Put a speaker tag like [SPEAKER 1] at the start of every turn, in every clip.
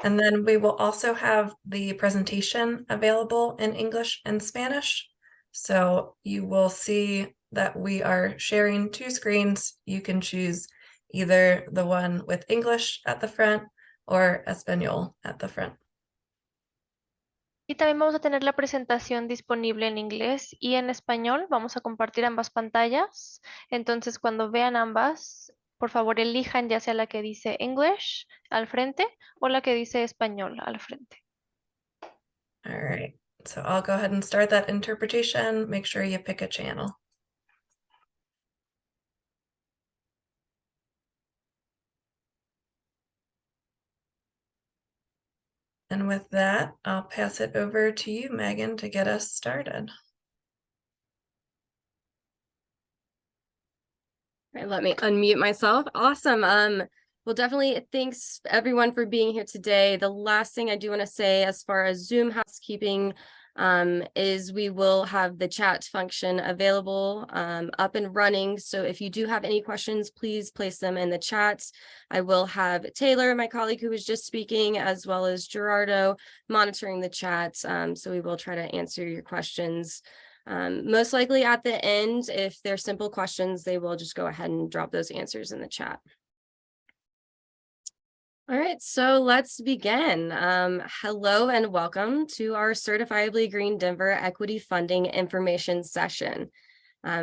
[SPEAKER 1] And then we will also have the presentation available in English and Spanish. So you will see that we are sharing two screens. You can choose either the one with English at the front or Espanol at the front.
[SPEAKER 2] Y también vamos a tener la presentación disponible en inglés y en español. Vamos a compartir ambas pantallas. Entonces, cuando vean ambas, por favor elijan ya sea la que dice English al frente o la que dice español al frente.
[SPEAKER 1] All right, so I'll go ahead and start that interpretation. Make sure you pick a channel. And with that, I'll pass it over to you, Megan, to get us started.
[SPEAKER 3] All right, let me unmute myself. Awesome. Well, definitely thanks everyone for being here today. The last thing I do want to say as far as Zoom housekeeping is we will have the chat function available up and running. So if you do have any questions, please place them in the chat. I will have Taylor, my colleague who was just speaking, as well as Gerardo monitoring the chat. So we will try to answer your questions. Most likely at the end, if they're simple questions, they will just go ahead and drop those answers in the chat. All right, so let's begin. Hello and welcome to our Certifiably Green Denver Equity Funding Information Session.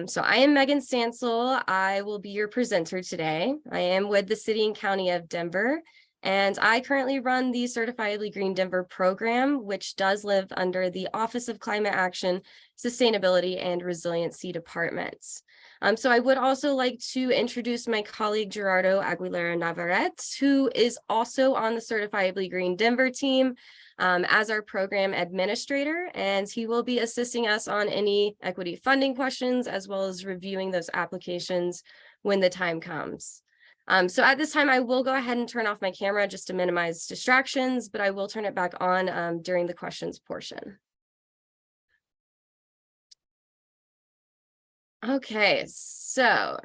[SPEAKER 3] So I am Megan Stansel. I will be your presenter today. I am with the City and County of Denver, and I currently run the Certifiably Green Denver program, which does live under the Office of Climate Action, Sustainability, and Resiliency departments. So I would also like to introduce my colleague Gerardo Aguilera Navarrete, who is also on the Certifiably Green Denver team as our program administrator, and he will be assisting us on any equity funding questions, as well as reviewing those applications when the time comes. So at this time, I will go ahead and turn off my camera just to minimize distractions, but I will turn it back on during the questions portion. Okay, so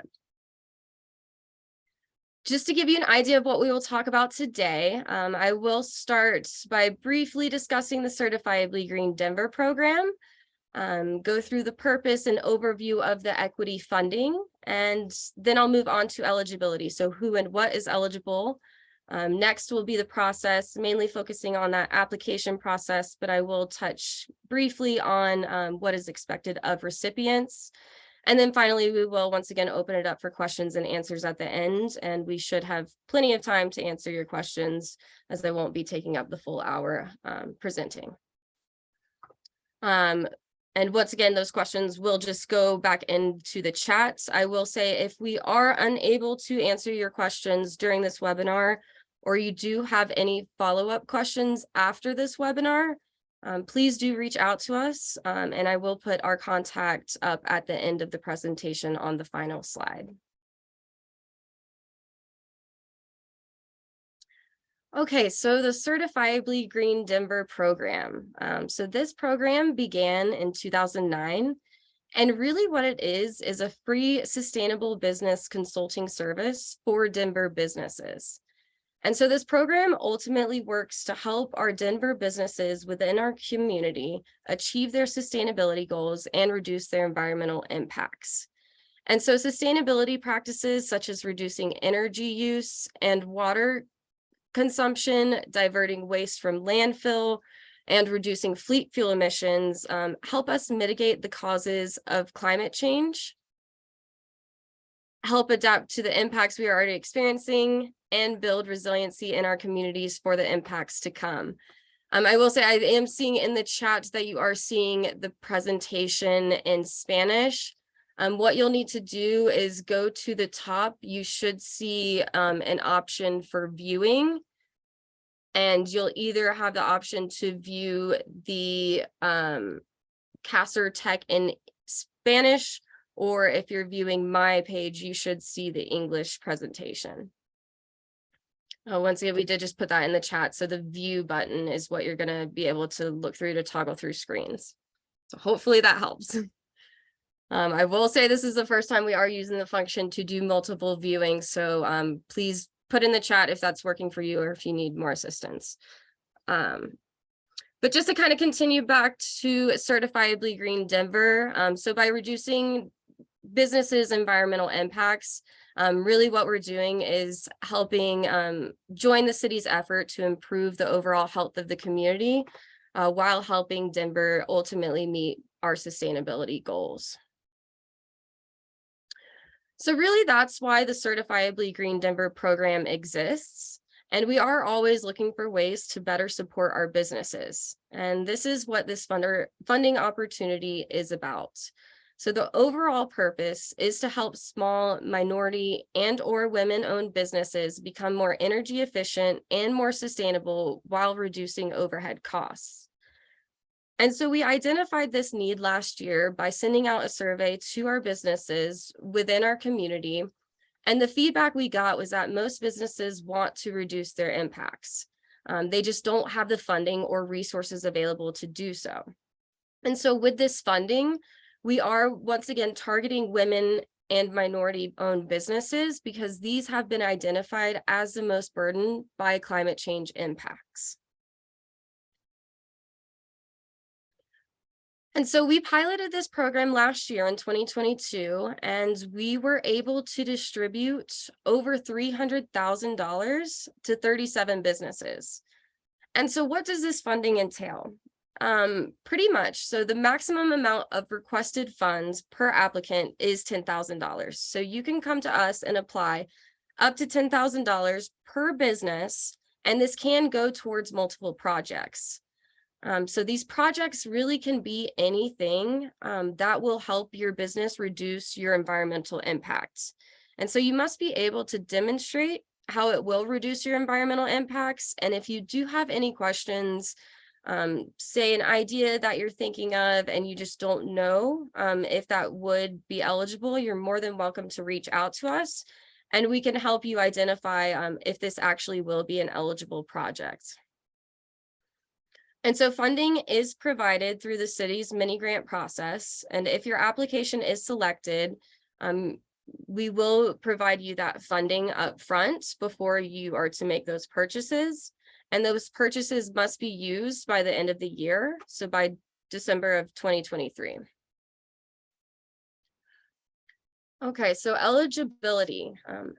[SPEAKER 3] just to give you an idea of what we will talk about today, I will start by briefly discussing the Certifiably Green Denver program, go through the purpose and overview of the equity funding, and then I'll move on to eligibility. So who and what is eligible. Next will be the process, mainly focusing on that application process, but I will touch briefly on what is expected of recipients. And then finally, we will once again open it up for questions and answers at the end, and we should have plenty of time to answer your questions, as I won't be taking up the full hour presenting. And once again, those questions will just go back into the chat. I will say if we are unable to answer your questions during this webinar, or you do have any follow-up questions after this webinar, please do reach out to us, and I will put our contact up at the end of the presentation on the final slide. Okay, so the Certifiably Green Denver program. So this program began in 2009, and really what it is a free sustainable business consulting service for Denver businesses. And so this program ultimately works to help our Denver businesses within our community achieve their sustainability goals and reduce their environmental impacts. And so sustainability practices such as reducing energy use and water consumption, diverting waste from landfill, and reducing fleet fuel emissions help us mitigate the causes of climate change, help adapt to the impacts we are already experiencing, and build resiliency in our communities for the impacts to come. I will say I am seeing in the chat that you are seeing the presentation in Spanish. What you'll need to do is go to the top. You should see an option for viewing, and you'll either have the option to view the CASR Tech in Spanish, or if you're viewing my page, you should see the English presentation. Once again, we did just put that in the chat. So the view button is what you're going to be able to look through to toggle through screens. So hopefully that helps. I will say this is the first time we are using the function to do multiple viewings. So please put in the chat if that's working for you or if you need more assistance. But just to kind of continue back to Certifiably Green Denver, so by reducing businesses' environmental impacts, really what we're doing is helping join the city's effort to improve the overall health of the community while helping Denver ultimately meet our sustainability goals. So really that's why the Certifiably Green Denver program exists. And we are always looking for ways to better support our businesses. And this is what this funding opportunity is about. So the overall purpose is to help small minority and/or women-owned businesses become more energy efficient and more sustainable while reducing overhead costs. And so we identified this need last year by sending out a survey to our businesses within our community. And the feedback we got was that most businesses want to reduce their impacts. They just don't have the funding or resources available to do so. And so with this funding, we are once again targeting women and minority-owned businesses because these have been identified as the most burdened by climate change impacts. And so we piloted this program last year in 2022, and we were able to distribute over $300,000 to 37 businesses. And so what does this funding entail? Pretty much. So the maximum amount of requested funds per applicant is $10,000. So you can come to us and apply up to $10,000 per business, and this can go towards multiple projects. So these projects really can be anything that will help your business reduce your environmental impacts. And so you must be able to demonstrate how it will reduce your environmental impacts. And if you do have any questions, say an idea that you're thinking of and you just don't know if that would be eligible, you're more than welcome to reach out to us and we can help you identify if this actually will be an eligible project. And so funding is provided through the city's mini grant process. And if your application is selected, we will provide you that funding up front before you are to make those purchases. And those purchases must be used by the end of the year, so by December of 2023. Okay, so eligibility.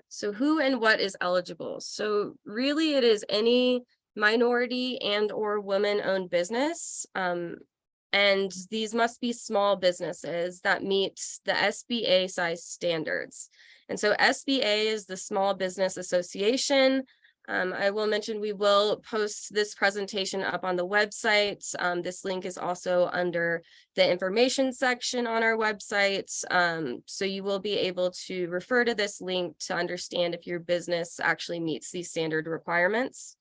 [SPEAKER 3] So who and what is eligible? So really it is any minority and/or women-owned business. And these must be small businesses that meet the SBA size standards. And so SBA is the Small Business Association. I will mention we will post this presentation up on the website. This link is also under the information section on our website. So you will be able to refer to this link to understand if your business actually meets these standard requirements.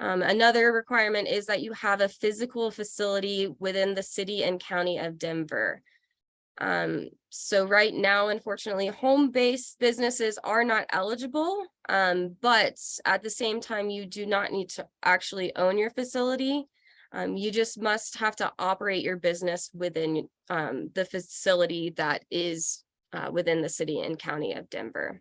[SPEAKER 3] Another requirement is that you have a physical facility within the city and county of Denver. So right now, unfortunately, home-based businesses are not eligible, but at the same time, you do not need to actually own your facility. You just must have to operate your business within the facility that is within the city and county of Denver.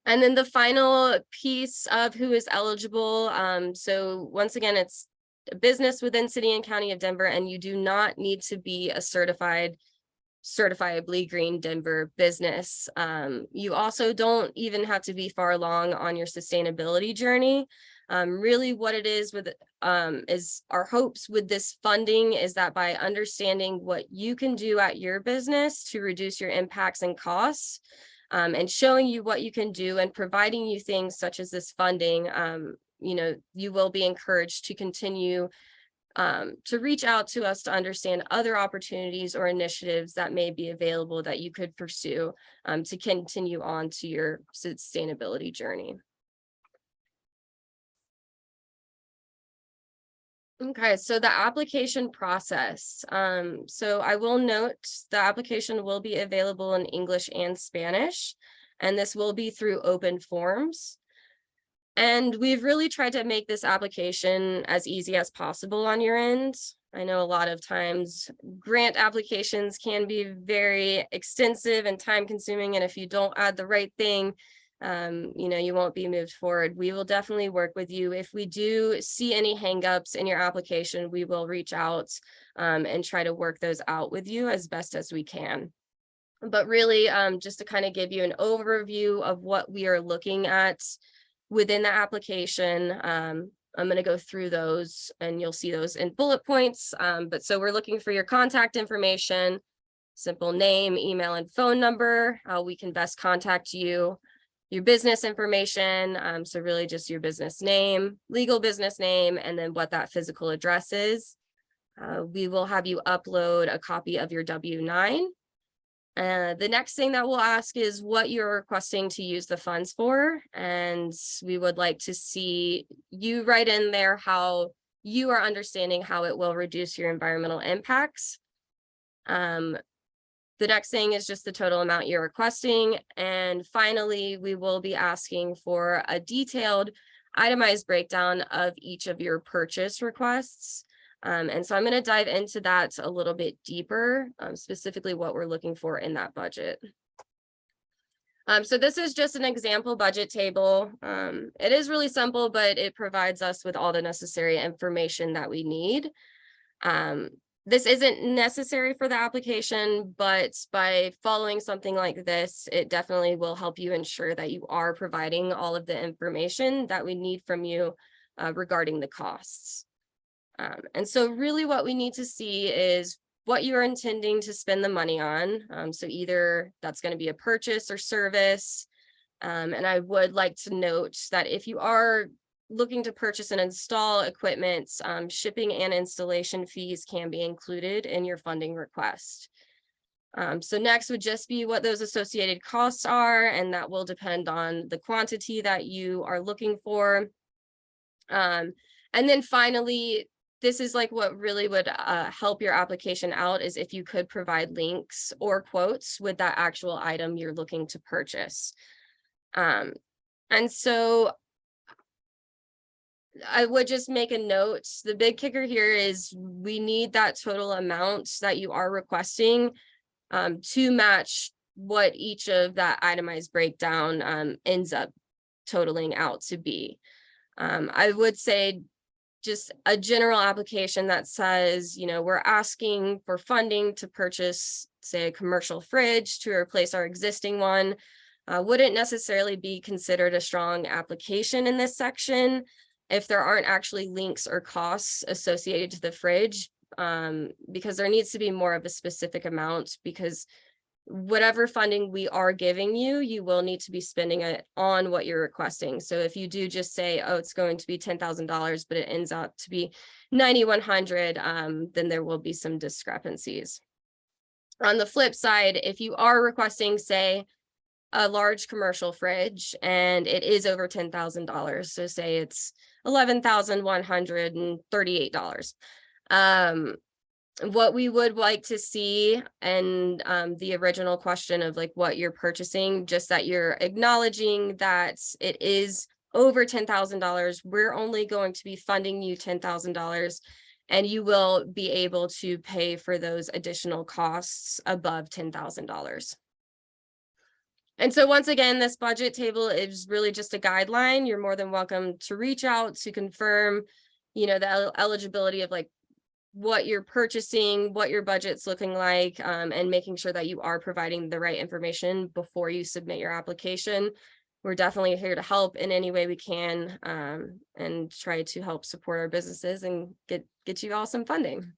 [SPEAKER 3] And then the final piece of who is eligible. So once again, it's a business within city and county of Denver, and you do not need to be a Certifiably Green Denver business. You also don't even have to be far along on your sustainability journey. Really what it is with is our hopes with this funding is that by understanding what you can do at your business to reduce your impacts and costs, and showing you what you can do and providing you things such as this funding, you will be encouraged to continue to reach out to us to understand other opportunities or initiatives that may be available that you could pursue to continue on to your sustainability journey. Okay, so the application process. So I will note the application will be available in English and Spanish, and this will be through open forms. And we've really tried to make this application as easy as possible on your end. I know a lot of times grant applications can be very extensive and time consuming, and if you don't add the right thing, you won't be moved forward. We will definitely work with you. If we do see any hangups in your application, we will reach out and try to work those out with you as best as we can. But really, just to kind of give you an overview of what we are looking at within the application, I'm going to go through those and you'll see those in bullet points. But so we're looking for your contact information, simple name, email, and phone number, how we can best contact you, your business information. So really just your business name, legal business name, and then what that physical address is. We will have you upload a copy of your W-9. The next thing that we'll ask is what you're requesting to use the funds for. And we would like to see you write in there how you are understanding how it will reduce your environmental impacts. The next thing is just the total amount you're requesting. And finally, we will be asking for a detailed itemized breakdown of each of your purchase requests. And so I'm going to dive into that a little bit deeper, specifically what we're looking for in that budget. So this is just an example budget table. It is really simple, but it provides us with all the necessary information that we need. This isn't necessary for the application, but by following something like this, it definitely will help you ensure that you are providing all of the information that we need from you regarding the costs. And so really what we need to see is what you are intending to spend the money on. So either that's going to be a purchase or service. And I would like to note that if you are looking to purchase and install equipment, shipping and installation fees can be included in your funding request. So next would just be what those associated costs are, and that will depend on the quantity that you are looking for. And then finally, this is like what really would help your application out is if you could provide links or quotes with that actual item you're looking to purchase. And so I would just make a note. The big kicker here is we need that total amount that you are requesting to match what each of that itemized breakdown ends up totaling out to be. I would say just a general application that says, we're asking for funding to purchase, say, a commercial fridge to replace our existing one, wouldn't necessarily be considered a strong application in this section if there aren't actually links or costs associated to the fridge, because there needs to be more of a specific amount, because whatever funding we are giving you, you will need to be spending it on what you're requesting. So if you do just say, oh, it's going to be $10,000, but it ends up to be $9,100, then there will be some discrepancies. On the flip side, if you are requesting, say, a large commercial fridge and it is over $10,000, so say it's $11,138, what we would like to see, and the original question of like what you're purchasing, just that you're acknowledging that it is over $10,000. We're only going to be funding you $10,000, and you will be able to pay for those additional costs above $10,000. And so once again, this budget table is really just a guideline. You're more than welcome to reach out to confirm, the eligibility of like what you're purchasing, what your budget's looking like, and making sure that you are providing the right information before you submit your application. We're definitely here to help in any way we can, and try to help support our businesses and get you all some funding.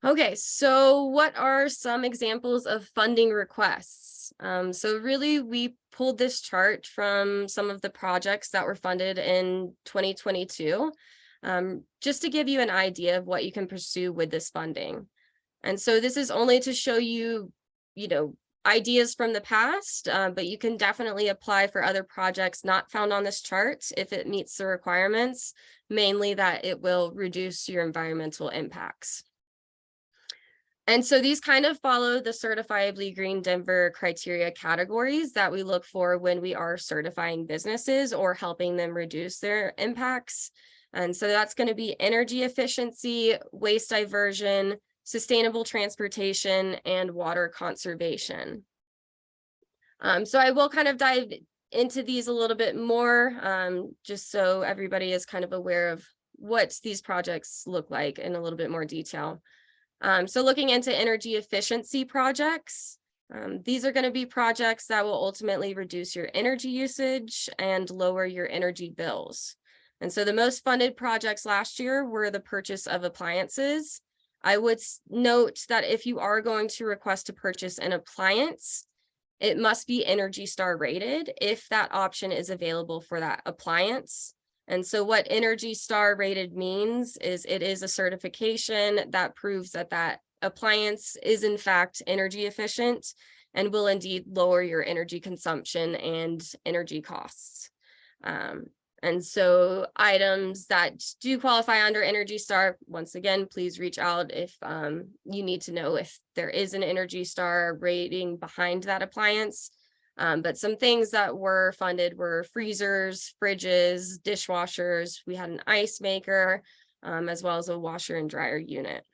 [SPEAKER 3] Okay, so what are some examples of funding requests? So really, we pulled this chart from some of the projects that were funded in 2022. Just to give you an idea of what you can pursue with this funding. And so this is only to show you, ideas from the past, but you can definitely apply for other projects not found on this chart if it meets the requirements, mainly that it will reduce your environmental impacts. And so these kind of follow the Certifiably Green Denver criteria categories that we look for when we are certifying businesses or helping them reduce their impacts. And so that's going to be energy efficiency, waste diversion, sustainable transportation, and water conservation. So I will kind of dive into these a little bit more, just so everybody is kind of aware of what these projects look like in a little bit more detail. So looking into energy efficiency projects, these are going to be projects that will ultimately reduce your energy usage and lower your energy bills. And so the most funded projects last year were the purchase of appliances. I would note that if you are going to request to purchase an appliance, it must be Energy Star rated if that option is available for that appliance. And so what Energy Star rated means is it is a certification that proves that that appliance is in fact energy efficient and will indeed lower your energy consumption and energy costs. And so items that do qualify under Energy Star, once again, please reach out if you need to know if there is an Energy Star rating behind that appliance. But some things that were funded were freezers, fridges, dishwashers. We had an ice maker, as well as a washer and dryer unit.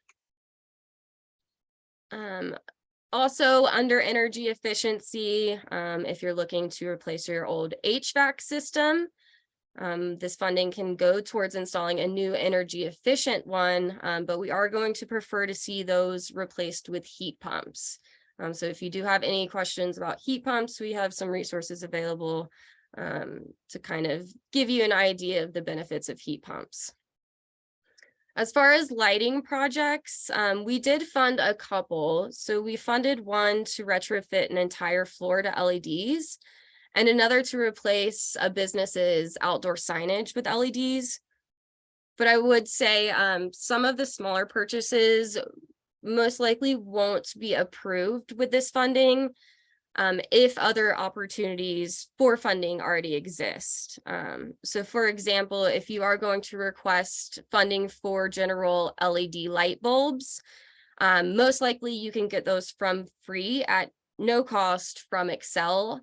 [SPEAKER 3] Also under energy efficiency, if you're looking to replace your old HVAC system, this funding can go towards installing a new energy efficient one, but we are going to prefer to see those replaced with heat pumps. So if you do have any questions about heat pumps, we have some resources available to kind of give you an idea of the benefits of heat pumps. As far as lighting projects, we did fund a couple. So we funded one to retrofit an entire floor to LEDs, and another to replace a business's outdoor signage with LEDs. But I would say some of the smaller purchases most likely won't be approved with this funding if other opportunities for funding already exist. So for example, if you are going to request funding for general LED light bulbs, most likely you can get those from free at no cost from Excel.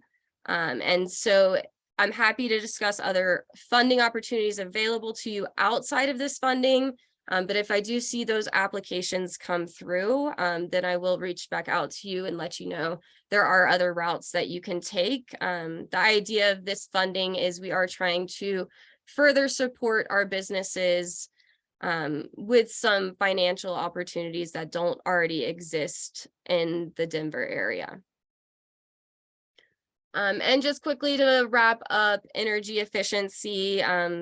[SPEAKER 3] And so I'm happy to discuss other funding opportunities available to you outside of this funding. But if I do see those applications come through, then I will reach back out to you and let you know there are other routes that you can take. The idea of this funding is we are trying to further support our businesses with some financial opportunities that don't already exist in the Denver area. And just quickly to wrap up energy efficiency,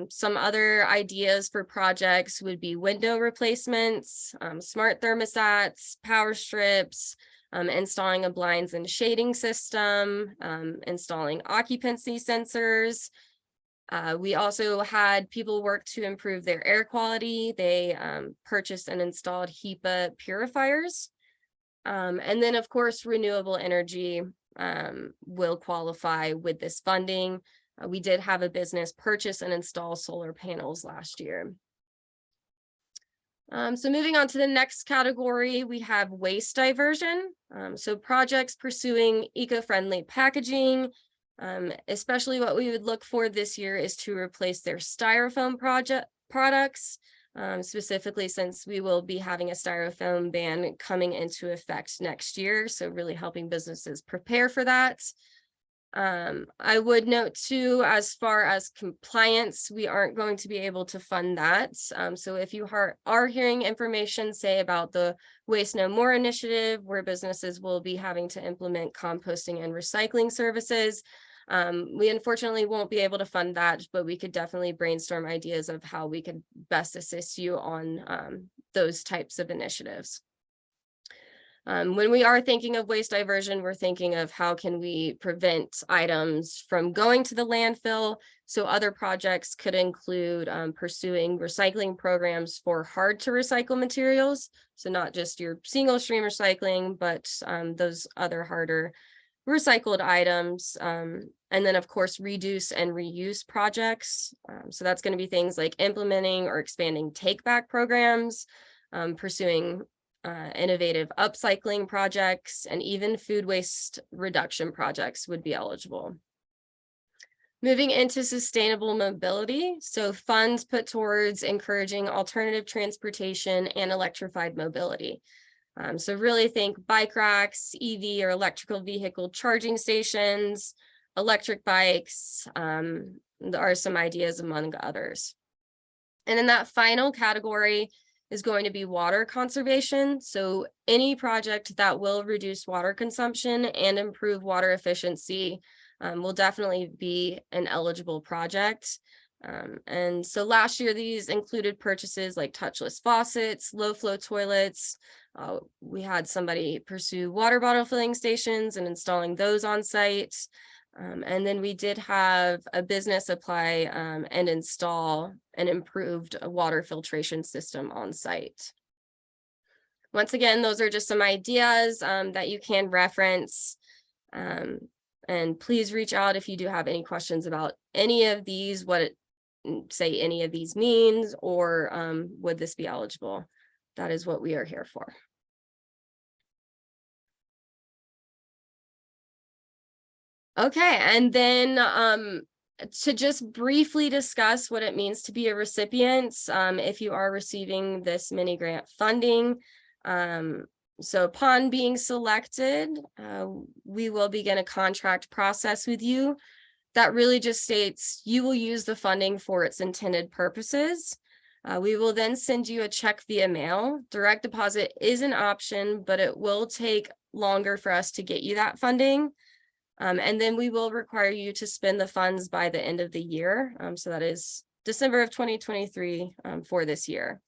[SPEAKER 3] some other ideas for projects would be window replacements, smart thermostats, power strips, installing a blinds and shading system, installing occupancy sensors. We also had people work to improve their air quality. They purchased and installed HEPA purifiers. And then, of course, renewable energy will qualify with this funding. We did have a business purchase and install solar panels last year. So moving on to the next category, we have waste diversion. So projects pursuing eco-friendly packaging, especially what we would look for this year is to replace their styrofoam products. Specifically since we will be having a styrofoam ban coming into effect next year. So really helping businesses prepare for that. I would note too, as far as compliance, we aren't going to be able to fund that. So if you are hearing information, say about the Waste No More initiative, where businesses will be having to implement composting and recycling services, we unfortunately won't be able to fund that, but we could definitely brainstorm ideas of how we could best assist you on those types of initiatives. When we are thinking of waste diversion, we're thinking of how can we prevent items from going to the landfill. So other projects could include pursuing recycling programs for hard to recycle materials. So not just your single stream recycling, but those other harder recycled items, and then of course reduce and reuse projects. So that's going to be things like implementing or expanding take back programs, pursuing innovative upcycling projects, and even food waste reduction projects would be eligible. Moving into sustainable mobility, so funds put towards encouraging alternative transportation and electrified mobility. So really think bike racks, EV or electrical vehicle charging stations, electric bikes, there are some ideas among others. And then that final category is going to be water conservation. So any project that will reduce water consumption and improve water efficiency will definitely be an eligible project. And so last year, these included purchases like touchless faucets, low flow toilets. We had somebody pursue water bottle filling stations and installing those on site. And then we did have a business apply and install an improved water filtration system on site. Once again, those are just some ideas that you can reference. And please reach out if you do have any questions about any of these, say any of these means, or would this be eligible? That is what we are here for. Okay, and then to just briefly discuss what it means to be a recipient, if you are receiving this mini grant funding. So upon being selected, we will begin a contract process with you that really just states you will use the funding for its intended purposes. We will then send you a check via mail. Direct deposit is an option, but it will take longer for us to get you that funding. And then we will require you to spend the funds by the end of the year. So that is December of 2023 for this year.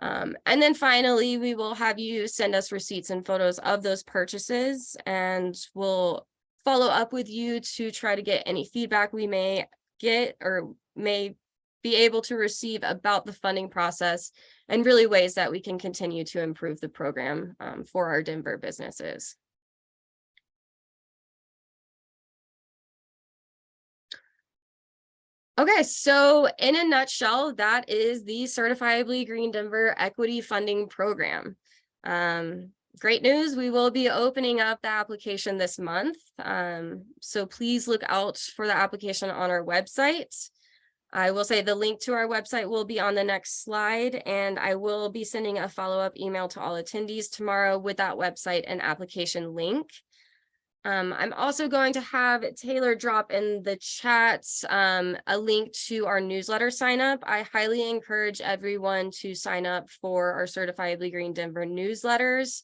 [SPEAKER 3] And then finally, we will have you send us receipts and photos of those purchases, and we'll follow up with you to try to get any feedback we may get or may be able to receive about the funding process, and really ways that we can continue to improve the program for our Denver businesses. Okay, so in a nutshell, that is the Certifiably Green Denver Equity Funding Program. Great news, we will be opening up the application this month. So please look out for the application on our website. I will say the link to our website will be on the next slide, and I will be sending a follow-up email to all attendees tomorrow with that website and application link. I'm also going to have Taylor drop in the chat a link to our newsletter sign up. I highly encourage everyone to sign up for our Certifiably Green Denver newsletters.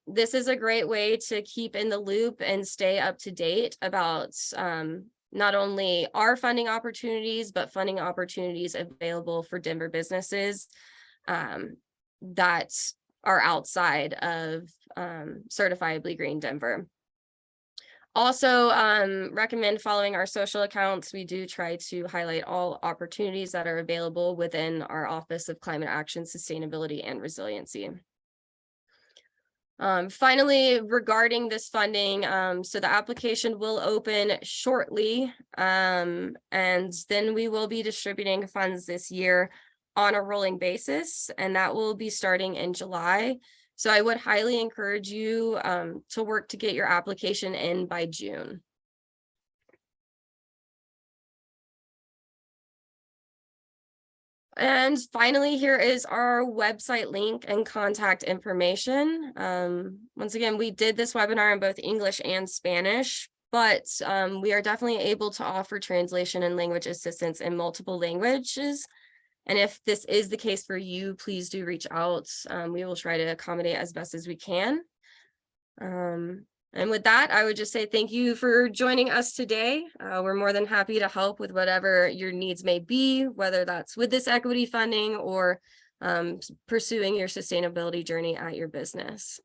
[SPEAKER 3] This is a great way to keep in the loop and stay up to date about not only our funding opportunities, but funding opportunities available for Denver businesses that are outside of Certifiably Green Denver. Also, recommend following our social accounts. We do try to highlight all opportunities that are available within our Office of Climate Action, Sustainability, and Resiliency. Finally, regarding this funding, so the application will open shortly, and then we will be distributing funds this year on a rolling basis, and that will be starting in July. So I would highly encourage you to work to get your application in by June. And finally, here is our website link and contact information. Once again, we did this webinar in both English and Spanish, but we are definitely able to offer translation and language assistance in multiple languages. And if this is the case for you, please do reach out. We will try to accommodate as best as we can. And with that, I would just say thank you for joining us today. We're more than happy to help with whatever your needs may be, whether that's with this equity funding or pursuing your sustainability journey at your business.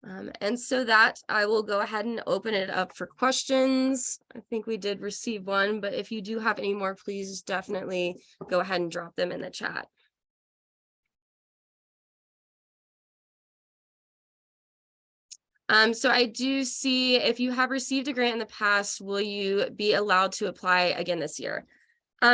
[SPEAKER 3] And so that I will go ahead and open it up for questions. I think we did receive one, but if you do have any more, please definitely go ahead and drop them in the chat. So I do see, if you have received a grant in the past, will you be allowed to apply again this year?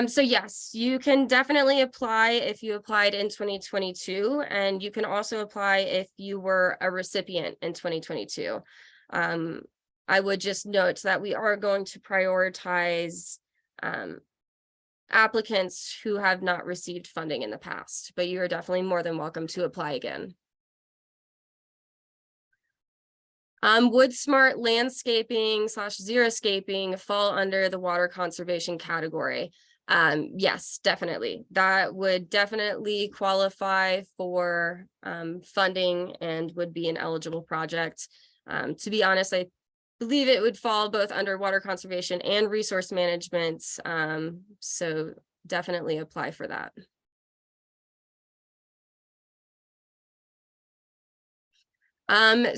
[SPEAKER 3] So yes, you can definitely apply if you applied in 2022, and you can also apply if you were a recipient in 2022. I would just note that we are going to prioritize applicants who have not received funding in the past, but you are definitely more than welcome to apply again. Would smart landscaping / xeriscaping fall under the water conservation category? Yes, definitely. That would definitely qualify for funding and would be an eligible project. To be honest, I believe it would fall both under water conservation and resource management. So definitely apply for that.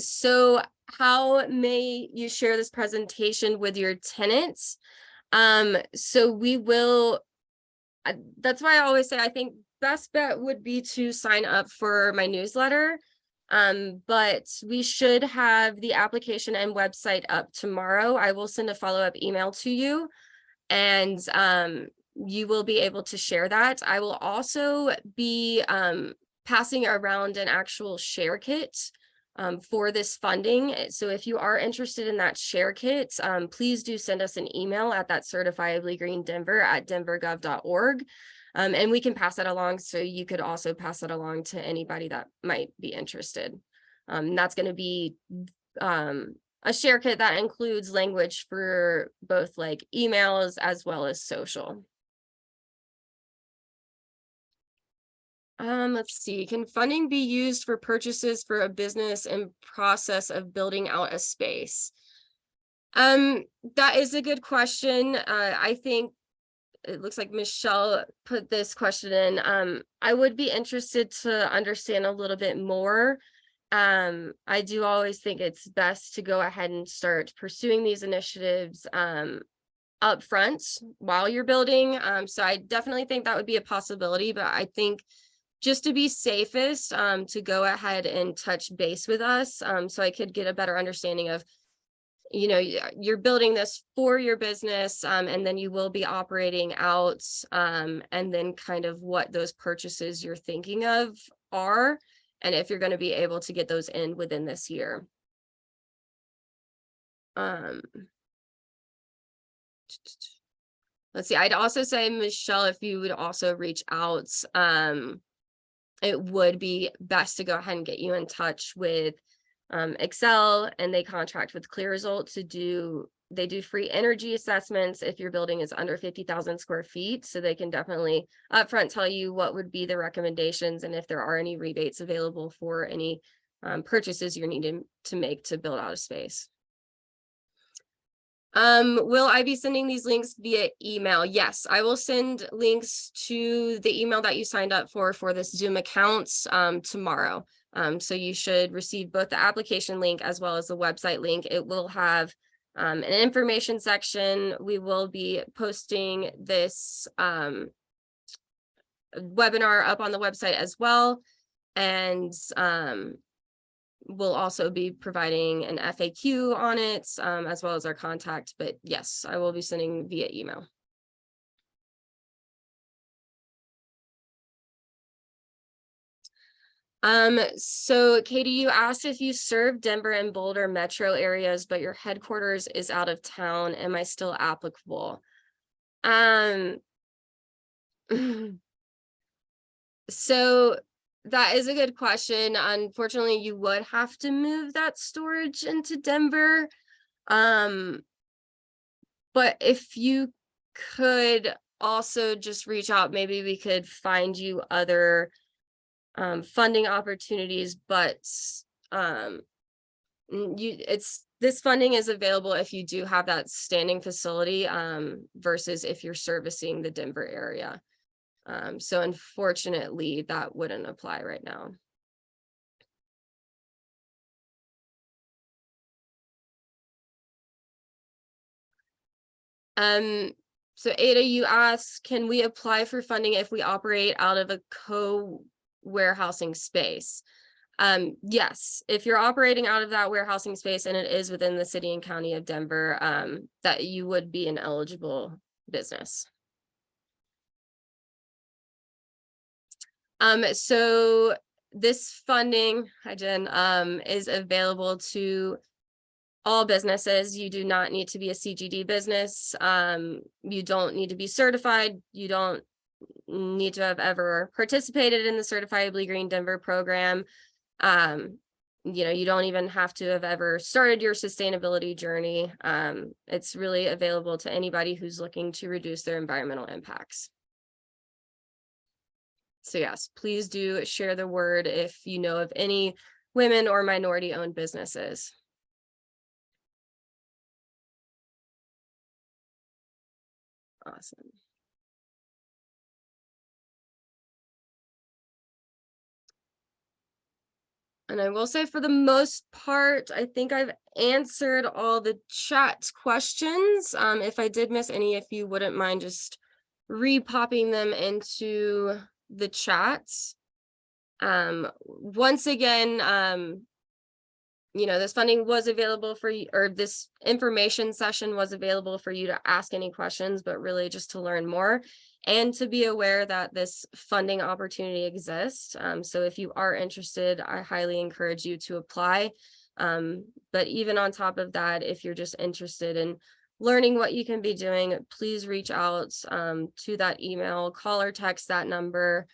[SPEAKER 3] So how may you share this presentation with your tenants? So we will, that's why I always say, I think best bet would be to sign up for my newsletter. But we should have the application and website up tomorrow. I will send a follow-up email to you, and you will be able to share that. I will also be passing around an actual share kit for this funding. So if you are interested in that share kit, please do send us an email at that Certifiably Green Denver at denvergov.org. And we can pass that along. So you could also pass that along to anybody that might be interested. That's going to be a share kit that includes language for both like emails as well as social. Let's see, can funding be used for purchases for a business in process of building out a space? That is a good question. I think it looks like Michelle put this question in. I would be interested to understand a little bit more. I do always think it's best to go ahead and start pursuing these initiatives up front while you're building. So I definitely think that would be a possibility, but I think just to be safest, to go ahead and touch base with us, so I could get a better understanding of, you know, you're building this for your business, and then you will be operating out, and then kind of what those purchases you're thinking of are, and if you're going to be able to get those in within this year. Let's see, I'd also say, Michelle, if you would also reach out, it would be best to go ahead and get you in touch with Excel, and they contract with Clear Result to do, they do free energy assessments if your building is under 50,000 square feet. So they can definitely upfront tell you what would be the recommendations and if there are any rebates available for any purchases you're needing to make to build out a space. Will I be sending these links via email? Yes, I will send links to the email that you signed up for this Zoom account tomorrow. So you should receive both the application link as well as the website link. It will have an information section. We will be posting this webinar up on the website as well. And we'll also be providing an FAQ on it, as well as our contact, but yes, I will be sending via email. So Katie, you asked if you serve Denver and Boulder metro areas, but your headquarters is out of town. Am I still applicable? So that is a good question. Unfortunately, you would have to move that storage into Denver. But if you could also just reach out, maybe we could find you other funding opportunities, but this funding is available if you do have that standing facility versus if you're servicing the Denver area. So unfortunately, that wouldn't apply right now. So Ada, you asked, can we apply for funding if we operate out of a co-warehousing space? Yes, if you're operating out of that warehousing space and it is within the city and county of Denver, that you would be an eligible business. So this funding, hi Jen, is available to all businesses. You do not need to be a CGD business. You don't need to be certified. You don't need to have ever participated in the Certifiably Green Denver program. you don't even have to have ever started your sustainability journey. It's really available to anybody who's looking to reduce their environmental impacts. So yes, please do share the word if you know of any women or minority-owned businesses. Awesome. And I will say, for the most part, I think I've answered all the chat questions. If I did miss any, if you wouldn't mind just re-popping them into the chats. Once again, this funding was available for you, or this information session was available for you to ask any questions, but really just to learn more and to be aware that this funding opportunity exists. So if you are interested, I highly encourage you to apply. But even on top of that, if you're just interested in learning what you can be doing, please reach out to that email, call or text that number.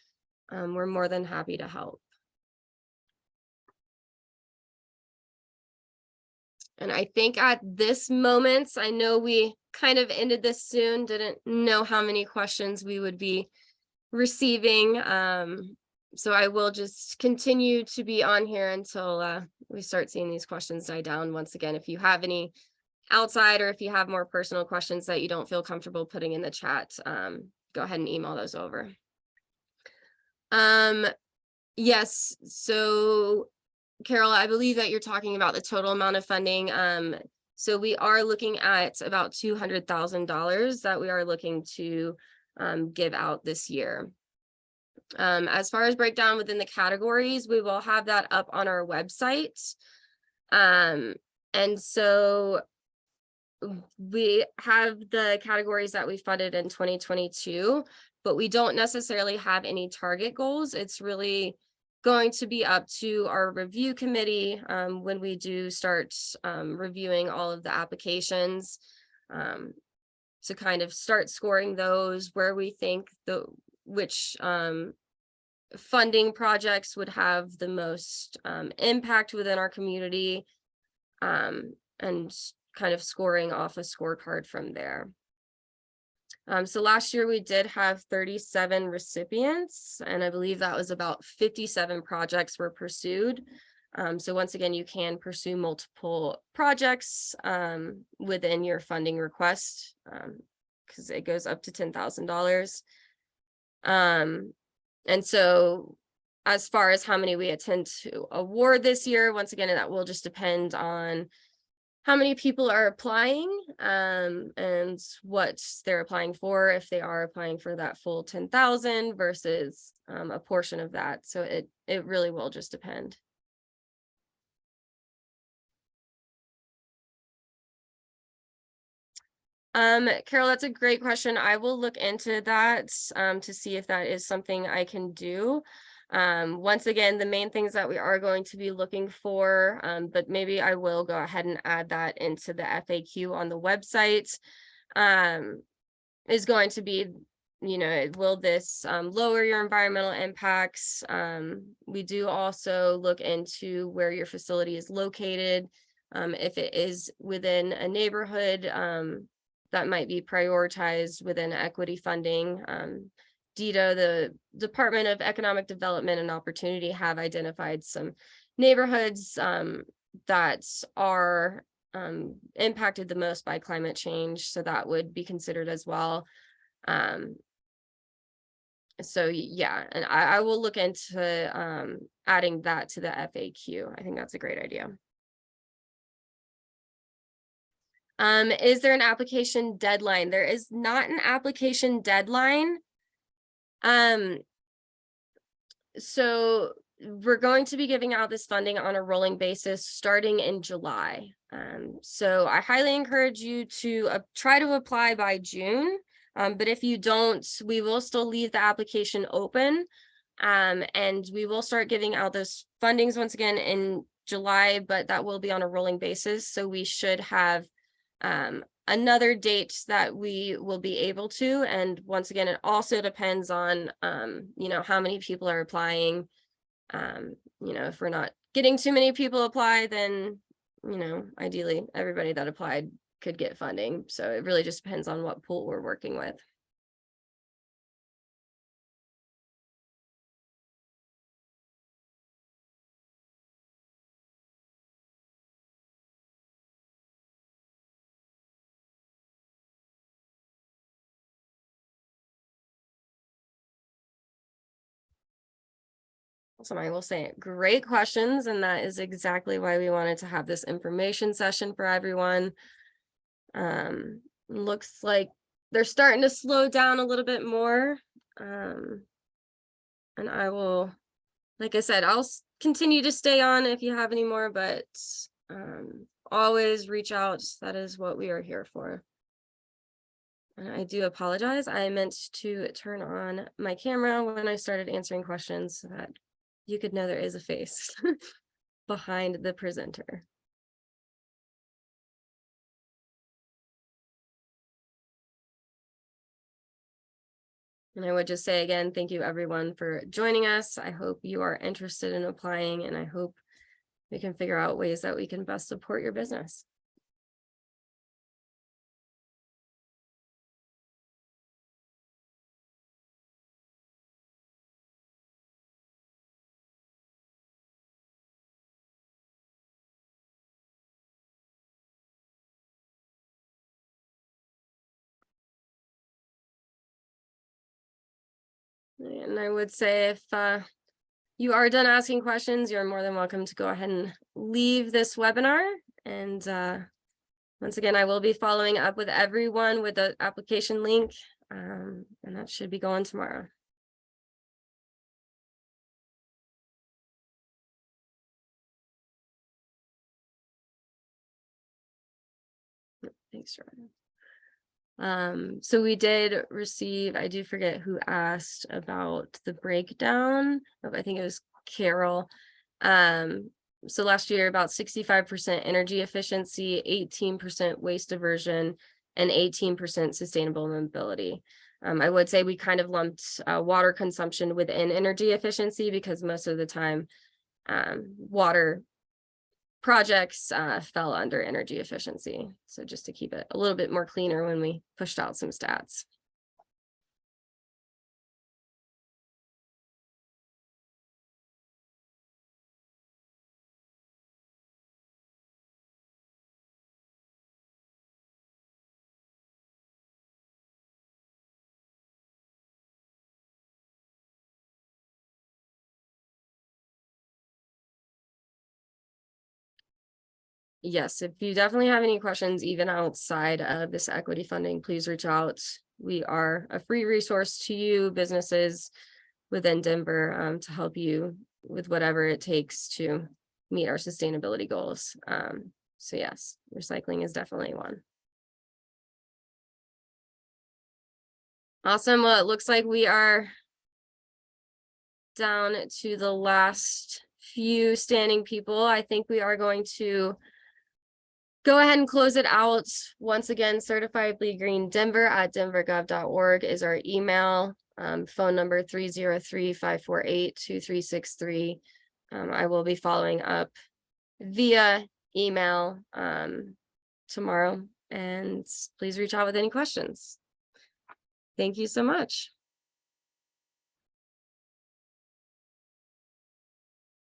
[SPEAKER 3] We're more than happy to help. And I think at this moment, I know we kind of ended this soon, didn't know how many questions we would be receiving. So I will just continue to be on here until we start seeing these questions die down. Once again, if you have any outside, or if you have more personal questions that you don't feel comfortable putting in the chat, go ahead and email those over. Yes, so Carol, I believe that you're talking about the total amount of funding. So we are looking at about $200,000 that we are looking to give out this year. As far as breakdown within the categories, we will have that up on our website. And so we have the categories that we funded in 2022, but we don't necessarily have any target goals. It's really going to be up to our review committee when we do start reviewing all of the applications to kind of start scoring those where we think which funding projects would have the most impact within our community, and kind of scoring off a scorecard from there. So last year we did have 37 recipients, and I believe that was about 57 projects were pursued. So once again, you can pursue multiple projects within your funding request, because it goes up to $10,000. And so as far as how many we intend to award this year, once again, that will just depend on how many people are applying and what they're applying for, if they are applying for that full 10,000 versus a portion of that. So it really will just depend. Carol, that's a great question. I will look into that to see if that is something I can do. Once again, the main things that we are going to be looking for, but maybe I will go ahead and add that into the FAQ on the website, is going to be, will this lower your environmental impacts? We do also look into where your facility is located. If it is within a neighborhood, that might be prioritized within equity funding. DEDO, the Department of Economic Development and Opportunity, have identified some neighborhoods that are impacted the most by climate change, so that would be considered as well. So yeah, and I will look into adding that to the FAQ. I think that's a great idea. Is there an application deadline? There is not an application deadline. So we're going to be giving out this funding on a rolling basis starting in July. So I highly encourage you to try to apply by June. But if you don't, we will still leave the application open. And we will start giving out those fundings once again in July, but that will be on a rolling basis. So we should have another date that we will be able to. And once again, it also depends on, how many people are applying. If we're not getting too many people apply, then, you know, ideally everybody that applied could get funding. So it really just depends on what pool we're working with. Awesome. I will say great questions, and that is exactly why we wanted to have this information session for everyone. Looks like they're starting to slow down a little bit more. And I will, like I said, I'll continue to stay on if you have any more, but always reach out. That is what we are here for. And I do apologize. I meant to turn on my camera when I started answering questions so that you could know there is a face behind the presenter. And I would just say again, thank you everyone for joining us. I hope you are interested in applying, and I hope we can figure out ways that we can best support your business. And I would say if you are done asking questions, you're more than welcome to go ahead and leave this webinar. And once again, I will be following up with everyone with the application link, and that should be going tomorrow. Thanks, Ryan. So we did receive, I do forget who asked about the breakdown of, I think it was Carol. So last year, about 65% energy efficiency, 18% waste diversion, and 18% sustainable mobility. I would say we kind of lumped water consumption within energy efficiency because most of the time water projects fell under energy efficiency. So just to keep it a little bit more cleaner when we pushed out some stats. Yes, if you definitely have any questions, even outside of this equity funding, please reach out. We are a free resource to you, businesses within Denver, to help you with whatever it takes to meet our sustainability goals. So yes, recycling is definitely one. Awesome. Well, it looks like we are down to the last few standing people. I think we are going to go ahead and close it out. Once again, Certifiably Green Denver at denvergov.org is our email. Phone number 303-548-2363. I will be following up via email tomorrow, and please reach out with any questions. Thank you so much.